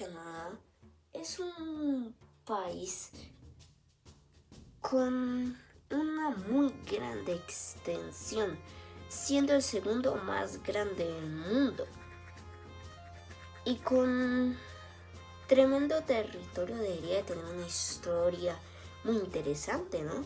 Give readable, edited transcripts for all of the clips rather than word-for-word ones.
Canadá es un país con una muy grande extensión, siendo el segundo más grande del mundo y con tremendo territorio. Debería tener una historia muy interesante, ¿no?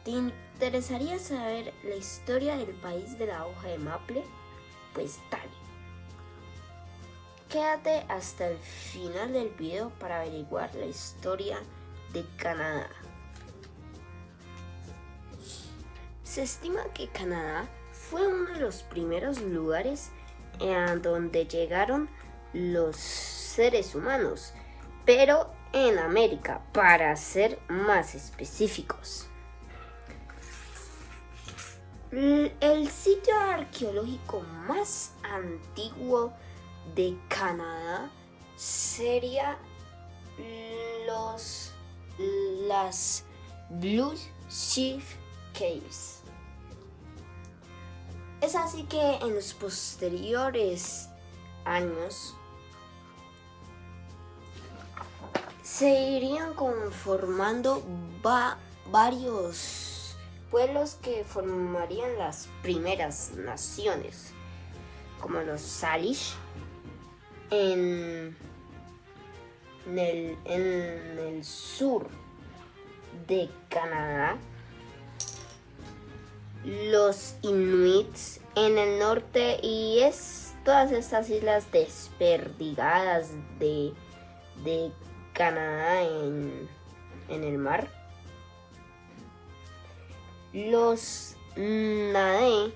¿Te interesaría saber la historia del país de la hoja de maple? Pues dale. Quédate hasta el final del video para averiguar la historia de Canadá. Se estima que Canadá fue uno de los primeros lugares a donde llegaron los seres humanos, pero en América, para ser más específicos. El sitio arqueológico más antiguo de Canadá sería las Blue Chief Caves. Es así que en los posteriores años se irían conformando varios pueblos que formarían las primeras naciones, como los Salish en el sur de Canadá, los Inuits en el norte y todas estas islas desperdigadas de Canadá en el mar. Los Nade,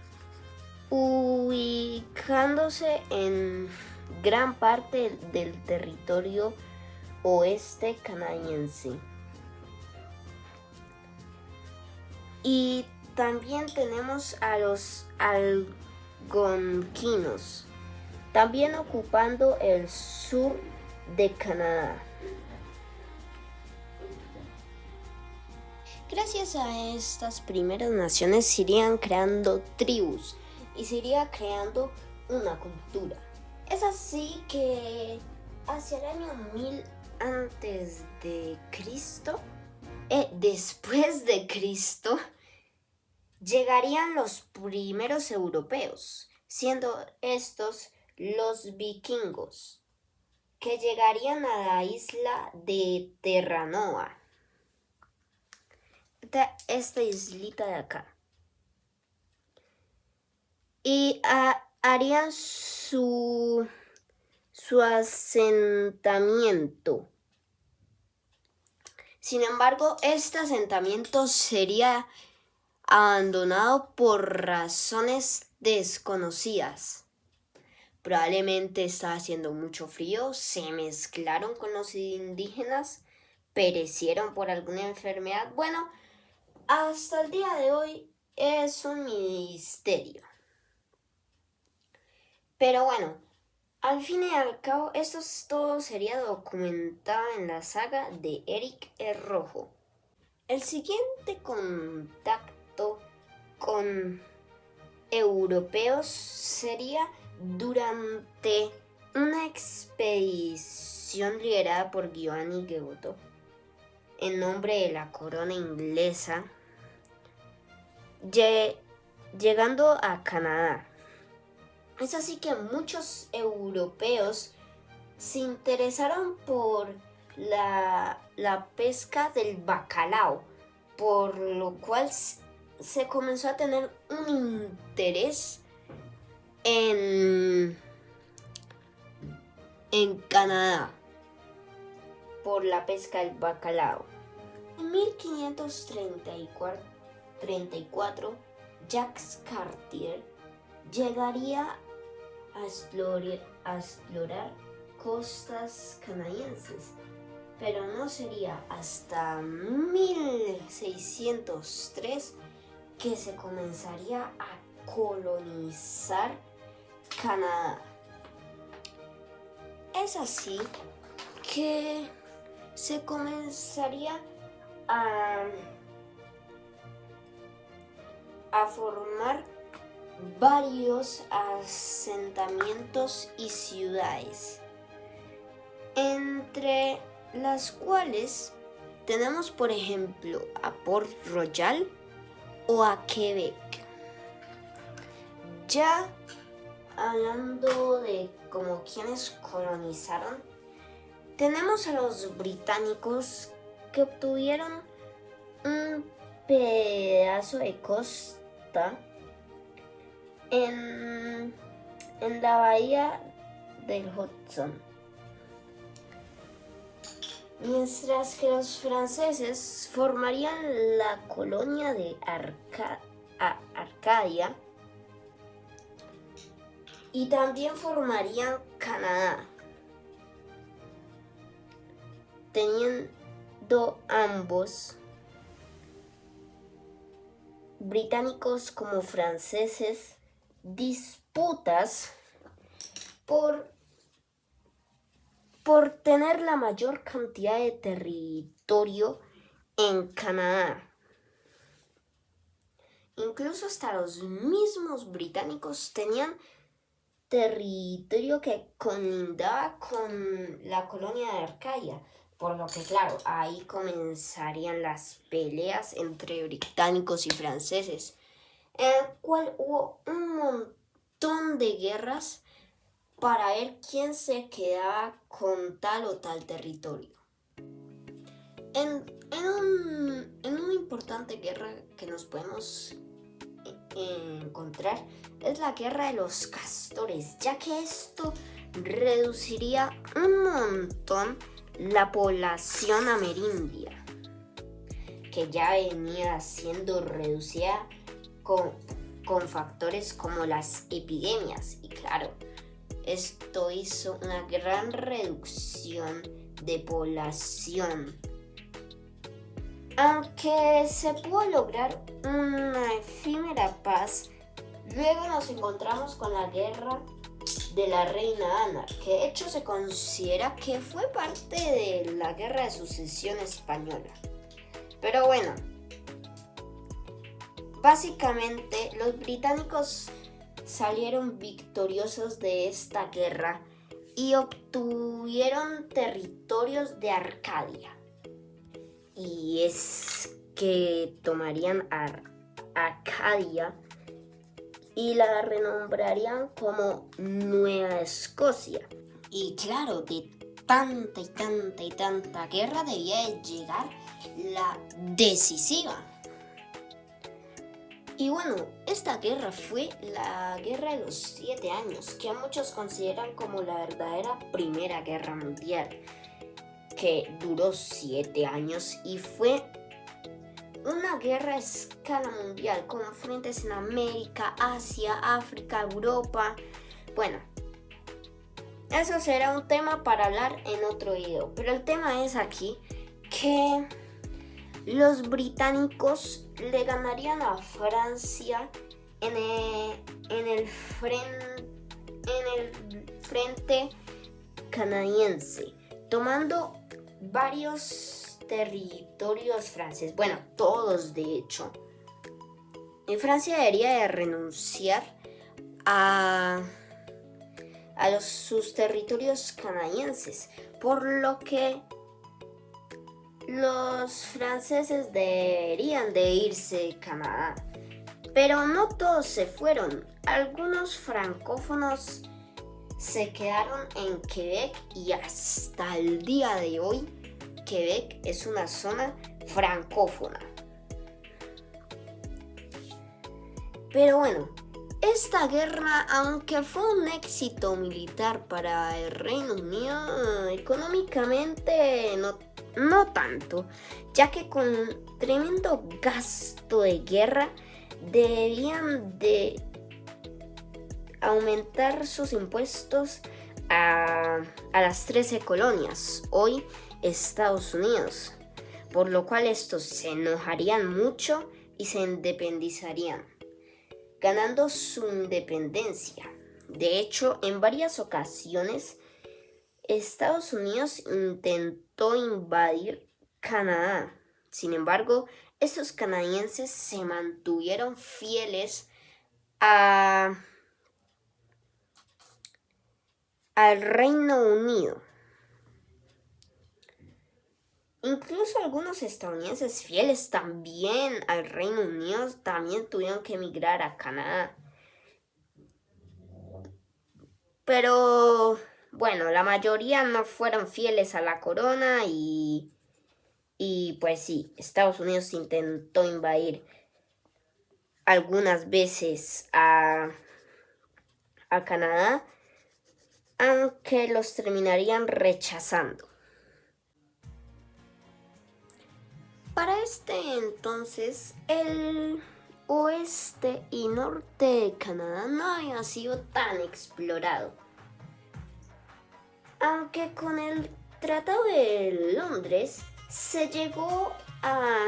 ubicándose en gran parte del territorio oeste canadiense. Y también tenemos a los algonquinos, también ocupando el sur de Canadá. Gracias a estas primeras naciones se irían creando tribus y se iría creando una cultura. Es así que hacia el año 1000 antes de Cristo, después de Cristo, llegarían los primeros europeos, siendo estos los vikingos, que llegarían a la isla de Terranova, esta islita de acá, y harían su asentamiento. Sin embargo, este asentamiento sería abandonado por razones desconocidas. Probablemente estaba haciendo mucho frío, se mezclaron con los indígenas, perecieron por alguna enfermedad. Bueno, hasta el día de hoy es un misterio. Pero bueno, al fin y al cabo, esto todo sería documentado en la saga de Eric el Rojo. El siguiente contacto con europeos sería durante una expedición liderada por Giovanni Gueto en nombre de la corona inglesa, llegando a Canadá. Es así que muchos europeos se interesaron por la pesca del bacalao, por lo cual se comenzó a tener un interés en Canadá por la pesca del bacalao. En 1534, Jacques Cartier llegaría a explorar costas canadienses, pero no sería hasta 1603 que se comenzaría a colonizar Canadá. Es así que se comenzaría a formar varios asentamientos y ciudades. entre las cuales tenemos, por ejemplo, a Port Royal o a Quebec. Ya hablando de como quienes colonizaron, tenemos a los británicos que obtuvieron un pedazo de costa en la bahía del Hudson, mientras que los franceses formarían la colonia de Arcadia y también formarían Canadá, teniendo ambos, británicos como franceses, disputas por tener la mayor cantidad de territorio en Canadá. Incluso hasta los mismos británicos tenían territorio que colindaba con la colonia de Arcadia, por lo que claro, ahí comenzarían las peleas entre británicos y franceses, en el cual hubo un montón de guerras para ver quién se quedaba con tal o tal territorio. En una importante guerra que nos podemos encontrar es la guerra de los castores, ya que esto reduciría un montón la población amerindia, que ya venía siendo reducida con factores como las epidemias. Y claro, esto hizo una gran reducción de población. Aunque se pudo lograr una efímera paz, luego nos encontramos con la guerra de la reina Ana, que de hecho se considera que fue parte de la guerra de sucesión española. Pero bueno, básicamente los británicos salieron victoriosos de esta guerra y obtuvieron territorios de Arcadia. Y es que tomarían Arcadia y la renombrarían como Nueva Escocia. Y claro, de tanta y tanta y tanta guerra debía de llegar la decisiva. Y bueno, esta guerra fue la Guerra de los 7 años, que a muchos consideran como la verdadera Primera Guerra Mundial, que duró 7 años y fue una guerra a escala mundial, con frentes en América, Asia, África, Europa. Bueno, eso será un tema para hablar en otro video, pero el tema es aquí que los británicos le ganarían a Francia en el frente canadiense, tomando varios territorios franceses, bueno, todos de hecho. Y Francia debería de renunciar a sus territorios canadienses, por lo que los franceses deberían de irse de Canadá. Pero no todos se fueron, algunos francófonos se quedaron en Quebec y hasta el día de hoy Quebec es una zona francófona. Pero bueno, esta guerra, aunque fue un éxito militar para el Reino Unido, económicamente no tanto, ya que con tremendo gasto de guerra debían de aumentar sus impuestos a las 13 colonias, hoy Estados Unidos, por lo cual estos se enojarían mucho y se independizarían, ganando su independencia. De hecho, en varias ocasiones, Estados Unidos intentó invadir Canadá. Sin embargo, estos canadienses se mantuvieron fieles al Reino Unido. Incluso algunos estadounidenses fieles también al Reino Unido también tuvieron que emigrar a Canadá. Pero bueno, la mayoría no fueron fieles a la corona y pues sí, Estados Unidos intentó invadir algunas veces a Canadá, aunque los terminarían rechazando. Para este entonces, el oeste y norte de Canadá no había sido tan explorado. Aunque con el Tratado de Londres se llegó a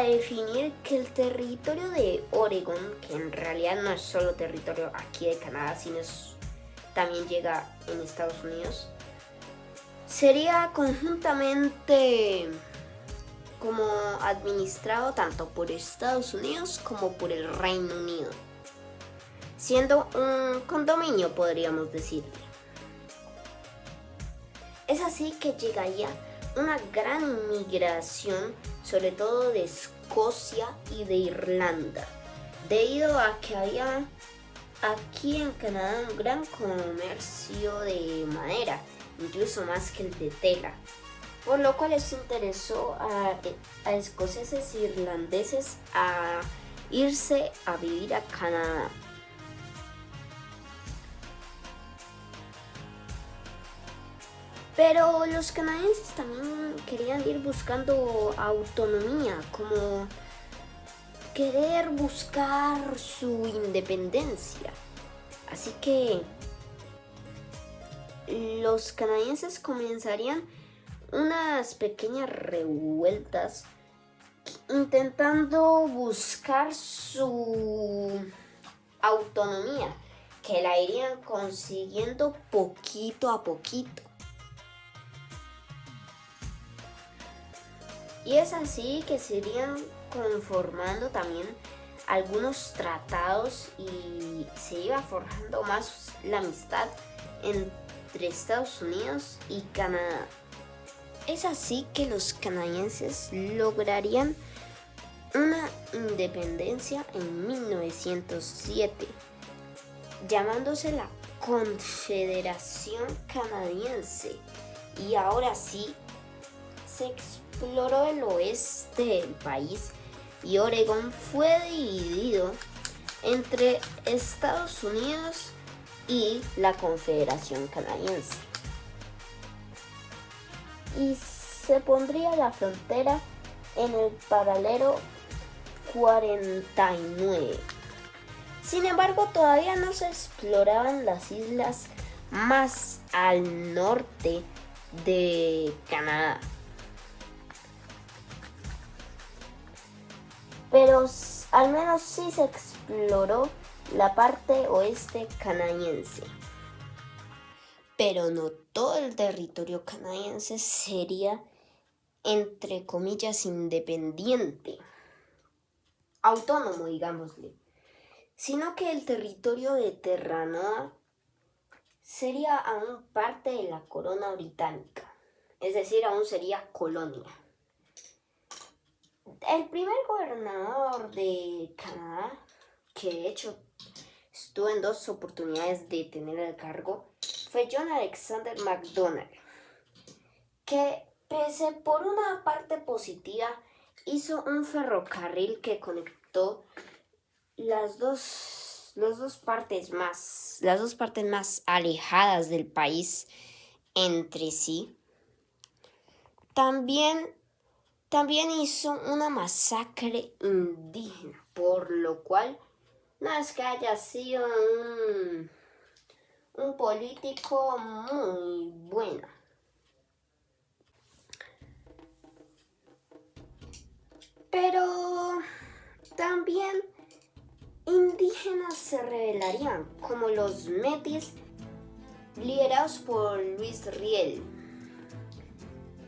definir que el territorio de Oregón, que en realidad no es solo territorio aquí de Canadá, sino también llega en Estados Unidos, sería conjuntamente como administrado tanto por Estados Unidos como por el Reino Unido, siendo un condominio, podríamos decirle. Es así que llegaría una gran inmigración, sobre todo de Escocia y de Irlanda, debido a que había aquí en Canadá un gran comercio de madera, incluso más que el de tela, por lo cual esto interesó a escoceses e irlandeses a irse a vivir a Canadá. Pero los canadienses también querían ir buscando autonomía, como querer buscar su independencia. Así que los canadienses comenzarían unas pequeñas revueltas intentando buscar su autonomía, que la irían consiguiendo poquito a poquito. Y es así que se irían conformando también algunos tratados y se iba forjando más la amistad entre Estados Unidos y Canadá. Es así que los canadienses lograrían una independencia en 1907, llamándose la Confederación Canadiense. Y ahora sí, se exploró el oeste del país y Oregón fue dividido entre Estados Unidos y la Confederación Canadiense. Y se pondría la frontera en el paralelo 49. Sin embargo, todavía no se exploraban las islas más al norte de Canadá. Pero al menos sí se exploró la parte oeste canadiense. Pero no todo el territorio canadiense sería, entre comillas, independiente, autónomo, digámosle, sino que el territorio de Terranova sería aún parte de la corona británica, es decir, aún sería colonia. El primer gobernador de Canadá, que de hecho estuvo en 2 oportunidades de tener el cargo, fue John Alexander Macdonald, que pese por una parte positiva, hizo un ferrocarril que conectó las dos partes más alejadas del país entre sí. También hizo una masacre indígena, por lo cual no es que haya sido un político muy bueno. Pero también indígenas se rebelarían, como los Métis, liderados por Luis Riel,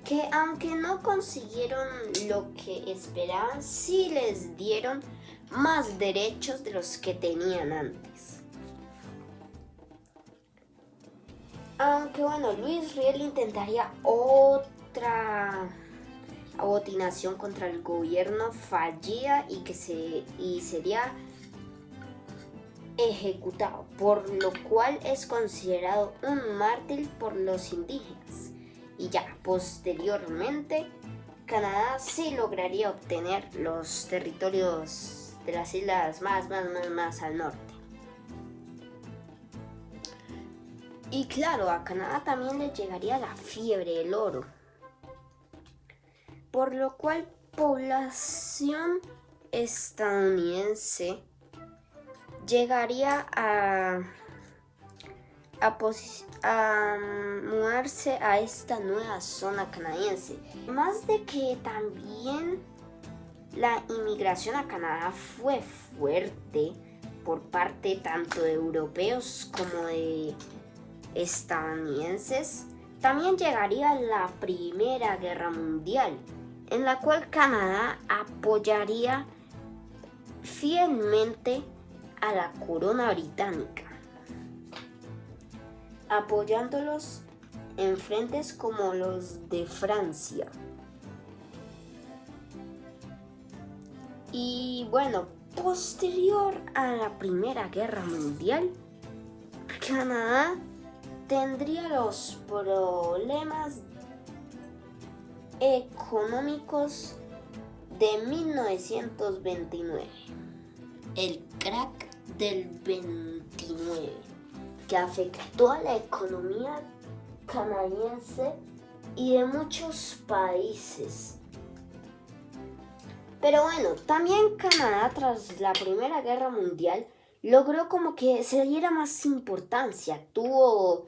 que aunque no consiguieron lo que esperaban, sí les dieron más derechos de los que tenían antes. Aunque bueno, Luis Riel intentaría otra abotinación contra el gobierno fallida y sería ejecutado, por lo cual es considerado un mártir por los indígenas. Y ya posteriormente, Canadá sí lograría obtener los territorios de las islas más al norte. Y claro, a Canadá también le llegaría la fiebre del oro, por lo cual población estadounidense llegaría a mudarse a esta nueva zona canadiense. Más de que también la inmigración a Canadá fue fuerte por parte tanto de europeos como de estadounidenses. También llegaría la Primera Guerra Mundial, en la cual Canadá apoyaría fielmente a la corona británica, apoyándolos en frentes como los de Francia. Y bueno, posterior a la Primera Guerra Mundial, Canadá tendría los problemas económicos de 1929, el crack del 29, que afectó a la economía canadiense y de muchos países. Pero bueno, también Canadá tras la Primera Guerra Mundial logró como que se le diera más importancia, tuvo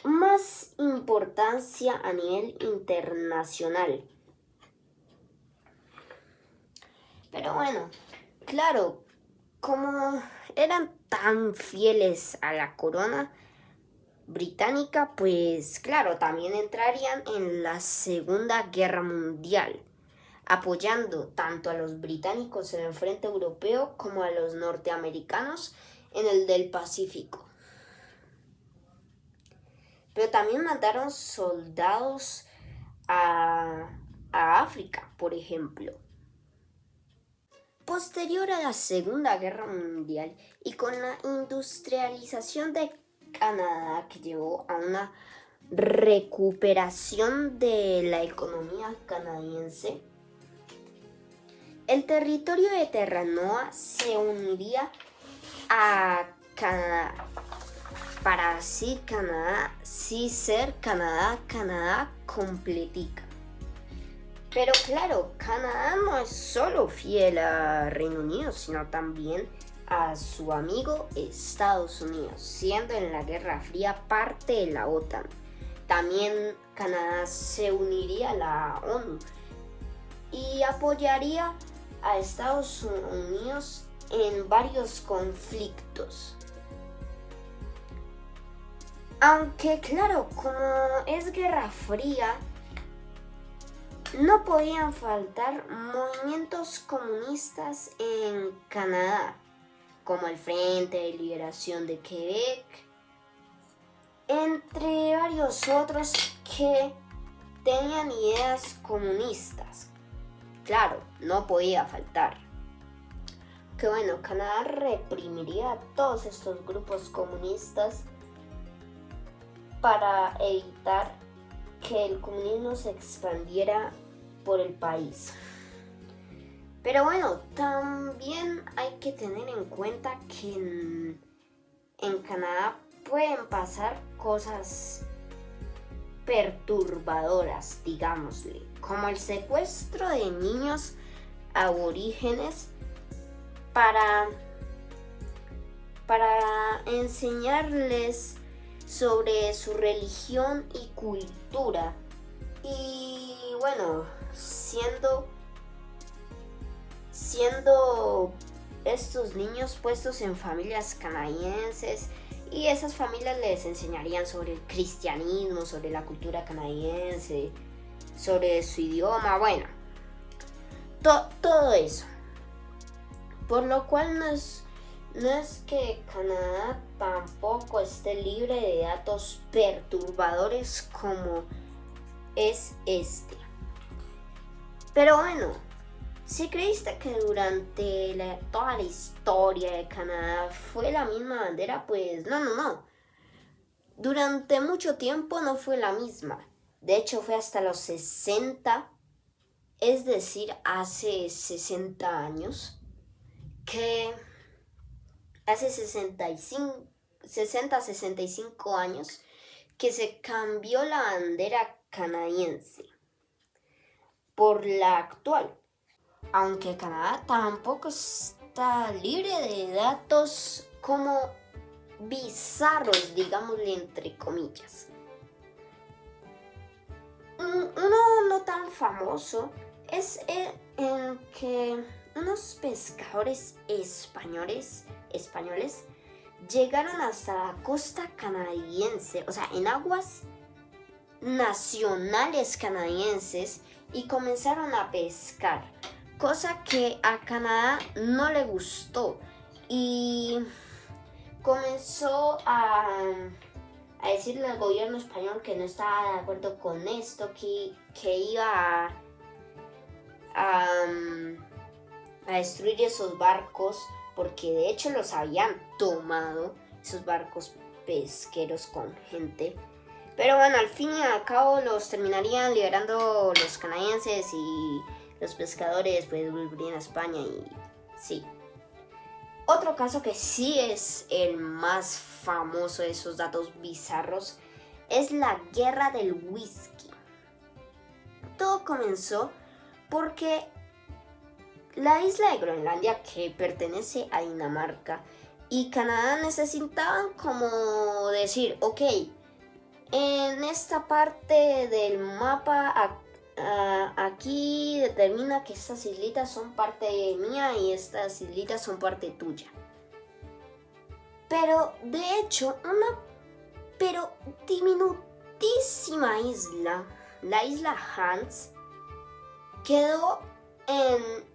más importancia a nivel internacional. Pero bueno, claro, como eran tan fieles a la corona británica, pues claro, también entrarían en la Segunda Guerra Mundial, apoyando tanto a los británicos en el frente europeo como a los norteamericanos en el del Pacífico. Pero también mandaron soldados a África, por ejemplo. Posterior a la Segunda Guerra Mundial y con la industrialización de Canadá, que llevó a una recuperación de la economía canadiense, el territorio de Terranova se uniría a Canadá, para así Canadá sí ser Canadá completica. Pero claro, Canadá no es solo fiel a Reino Unido, sino también a su amigo Estados Unidos, siendo en la Guerra Fría parte de la OTAN. También Canadá se uniría a la ONU y apoyaría a Estados Unidos en varios conflictos. Aunque claro, como es Guerra Fría, no podían faltar movimientos comunistas en Canadá, como el Frente de Liberación de Quebec, entre varios otros que tenían ideas comunistas. Claro, no podía faltar. Que bueno, Canadá reprimiría a todos estos grupos comunistas para evitar que el comunismo se expandiera por el país. Pero bueno, también hay que tener en cuenta que en Canadá pueden pasar cosas perturbadoras, digámosle, como el secuestro de niños aborígenes para enseñarles sobre su religión y cultura. Y bueno, siendo estos niños puestos en familias canadienses, y esas familias les enseñarían sobre el cristianismo, sobre la canadiense, sobre su idioma, bueno, todo eso. Por lo cual no es que Canadá tampoco tampoco esté libre de datos perturbadores como es este. Pero bueno, si creíste que durante toda la historia de Canadá fue la misma bandera, pues no. Durante mucho tiempo no fue la misma. De hecho, fue hasta los 60, es decir, hace 60 años, que hace 65 años que se cambió la bandera canadiense por la actual. Aunque Canadá tampoco está libre de datos como bizarros, digámosle entre comillas. Uno no tan famoso es en que unos pescadores españoles llegaron hasta la costa canadiense, o sea, en aguas nacionales canadienses, y comenzaron a pescar, cosa que a Canadá no le gustó y comenzó a decirle al gobierno español que no estaba de acuerdo con esto, que iba a destruir esos barcos, porque de hecho los habían tomado, esos barcos pesqueros con gente. Pero bueno, al fin y al cabo los terminarían liberando los canadienses y los pescadores pues volverían a España y sí. Otro caso que sí es el más famoso de esos datos bizarros es la guerra del whisky. Todo comenzó porque la isla de Groenlandia, que pertenece a Dinamarca, y Canadá necesitaban como decir, ok, en esta parte del mapa aquí determina que estas islitas son parte mía y estas islitas son parte tuya. Pero de hecho, pero diminutísima isla, la isla Hans, quedó en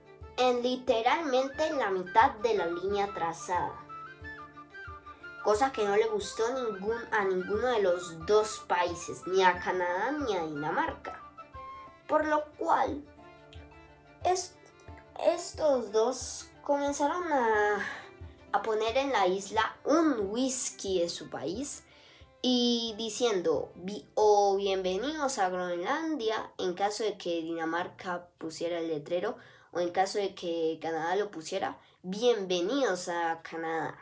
literalmente en la mitad de la línea trazada. Cosa que no le gustó a ninguno de los dos países, ni a Canadá ni a Dinamarca. Por lo cual, estos dos comenzaron a poner en la isla un whisky de su país y diciendo bienvenidos a Groenlandia en caso de que Dinamarca pusiera el letrero, o en caso de que Canadá lo pusiera, bienvenidos a Canadá.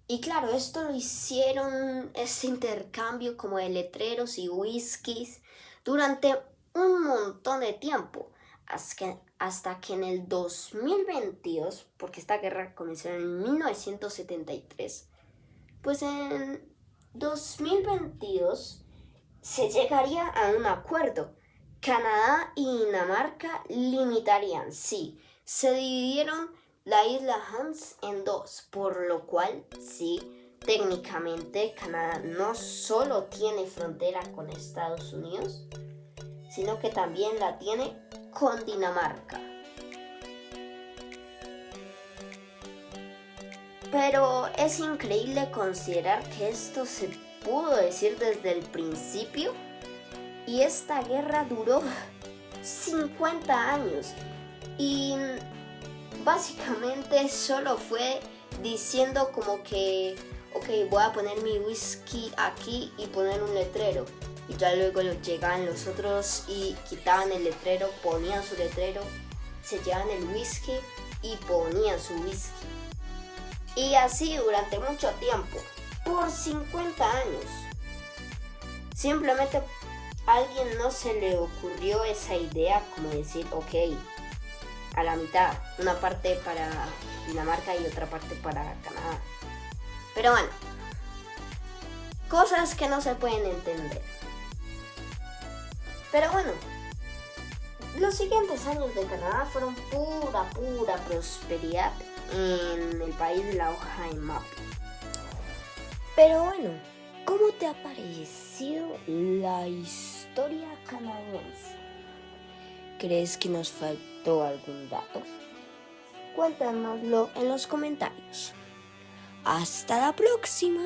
Y claro, esto lo hicieron, este intercambio como de letreros y whiskies, durante un montón de tiempo, hasta que en el 2022, porque esta guerra comenzó en 1973, pues en 2022 se llegaría a un acuerdo. Canadá y Dinamarca limitarían, sí, se dividieron la isla Hans en dos, por lo cual, sí, técnicamente Canadá no solo tiene frontera con Estados Unidos, sino que también la tiene con Dinamarca. Pero es increíble considerar que esto se pudo decir desde el principio y esta guerra duró 50 años y básicamente solo fue diciendo como que, ok, voy a poner mi whisky aquí y poner un letrero. Y ya luego llegaban los otros y quitaban el letrero, ponían su letrero, se llevaban el whisky y ponían su whisky. Y así durante mucho tiempo, por 50 años. Simplemente a alguien no se le ocurrió esa idea como decir, ok, a la mitad, una parte para Dinamarca y otra parte para Canadá. Pero bueno, cosas que no se pueden entender. Pero bueno, los siguientes años de Canadá fueron pura prosperidad en el país de la hoja de mapa. Pero bueno, ¿cómo te ha parecido la historia canadiense? ¿Crees que nos faltó algún dato? Cuéntanoslo en los comentarios. Hasta la próxima.